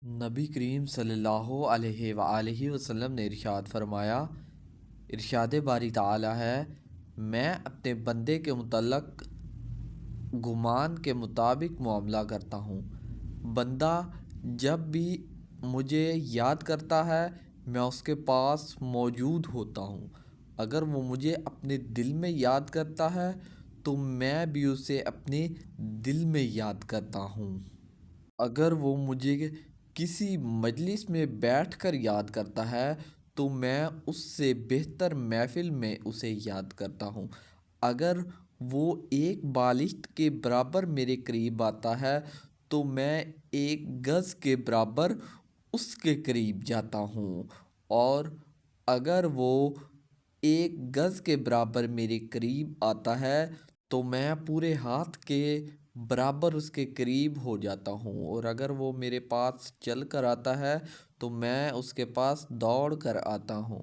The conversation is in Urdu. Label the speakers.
Speaker 1: نبی کریم صلی اللہ علیہ وآلہ وسلم نے ارشاد فرمایا، ارشاد باری تعالی ہے، میں اپنے بندے کے متعلق گمان کے مطابق معاملہ کرتا ہوں۔ بندہ جب بھی مجھے یاد کرتا ہے میں اس کے پاس موجود ہوتا ہوں۔ اگر وہ مجھے اپنے دل میں یاد کرتا ہے تو میں بھی اسے اپنے دل میں یاد کرتا ہوں۔ اگر وہ مجھے کسی مجلس میں بیٹھ کر یاد کرتا ہے تو میں اس سے بہتر محفل میں اسے یاد کرتا ہوں۔ اگر وہ ایک بالشت کے برابر میرے قریب آتا ہے تو میں ایک گز کے برابر اس کے قریب جاتا ہوں، اور اگر وہ ایک گز کے برابر میرے قریب آتا ہے تو میں پورے ہاتھ کے برابر اس کے قریب ہو جاتا ہوں، اور اگر وہ میرے پاس چل کر آتا ہے تو میں اس کے پاس دوڑ کر آتا ہوں۔